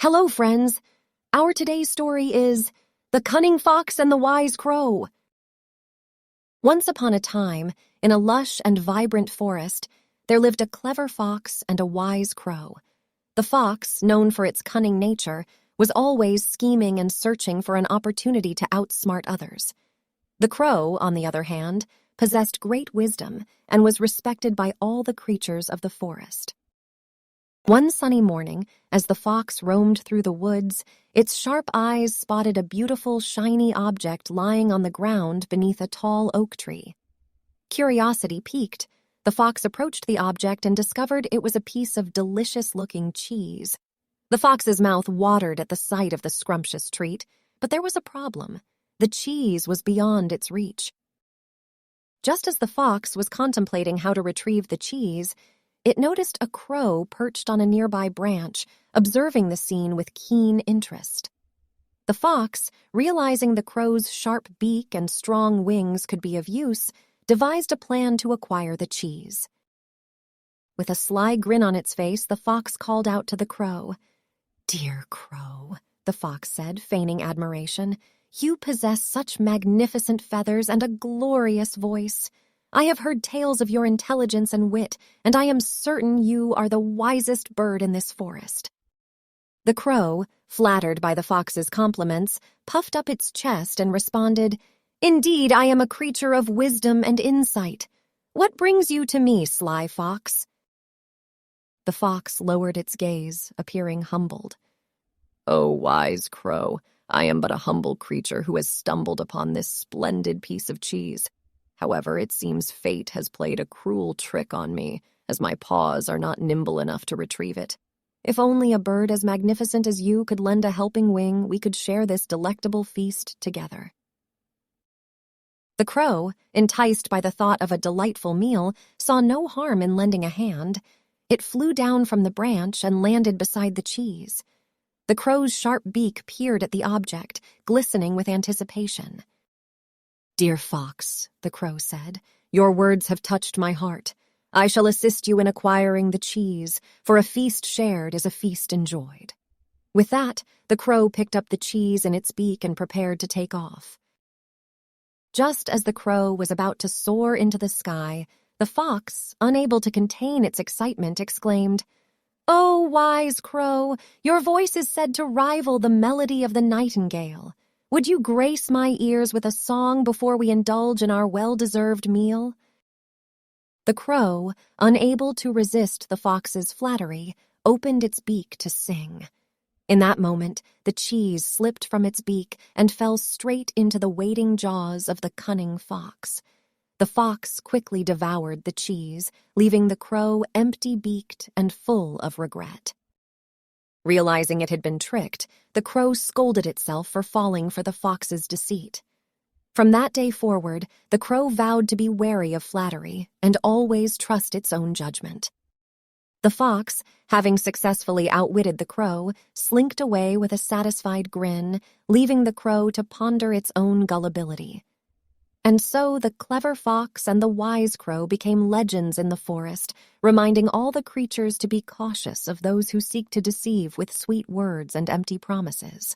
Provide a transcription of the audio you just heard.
Hello, friends. Our today's story is The Cunning Fox and the Wise Crow. Once upon a time, in a lush and vibrant forest, there lived a clever fox and a wise crow. The fox, known for its cunning nature, was always scheming and searching for an opportunity to outsmart others. The crow, on the other hand, possessed great wisdom and was respected by all the creatures of the forest. One sunny morning, as the fox roamed through the woods, its sharp eyes spotted a beautiful, shiny object lying on the ground beneath a tall oak tree. Curiosity piqued, the fox approached the object and discovered it was a piece of delicious-looking cheese. The fox's mouth watered at the sight of the scrumptious treat, but there was a problem. The cheese was beyond its reach. Just as the fox was contemplating how to retrieve the cheese, it noticed a crow perched on a nearby branch, observing the scene with keen interest. The fox, realizing the crow's sharp beak and strong wings could be of use, devised a plan to acquire the cheese. With a sly grin on its face, the fox called out to the crow. "Dear crow," the fox said, feigning admiration, "you possess such magnificent feathers and a glorious voice. I have heard tales of your intelligence and wit, and I am certain you are the wisest bird in this forest." The crow, flattered by the fox's compliments, puffed up its chest and responded, "Indeed, I am a creature of wisdom and insight. What brings you to me, sly fox?" The fox lowered its gaze, appearing humbled. "Oh, wise crow, I am but a humble creature who has stumbled upon this splendid piece of cheese. However, it seems fate has played a cruel trick on me, as my paws are not nimble enough to retrieve it. If only a bird as magnificent as you could lend a helping wing, we could share this delectable feast together." The crow, enticed by the thought of a delightful meal, saw no harm in lending a hand. It flew down from the branch and landed beside the cheese. The crow's sharp beak peered at the object, glistening with anticipation. "Dear fox," the crow said, "your words have touched my heart. I shall assist you in acquiring the cheese, for a feast shared is a feast enjoyed." With that, the crow picked up the cheese in its beak and prepared to take off. Just as the crow was about to soar into the sky, the fox, unable to contain its excitement, exclaimed, "Oh, wise crow, your voice is said to rival the melody of the nightingale. Would you grace my ears with a song before we indulge in our well-deserved meal?" The crow, unable to resist the fox's flattery, opened its beak to sing. In that moment, the cheese slipped from its beak and fell straight into the waiting jaws of the cunning fox. The fox quickly devoured the cheese, leaving the crow empty-beaked and full of regret. Realizing it had been tricked, the crow scolded itself for falling for the fox's deceit. From that day forward, the crow vowed to be wary of flattery and always trust its own judgment. The fox, having successfully outwitted the crow, slinked away with a satisfied grin, leaving the crow to ponder its own gullibility. And so the clever fox and the wise crow became legends in the forest, reminding all the creatures to be cautious of those who seek to deceive with sweet words and empty promises.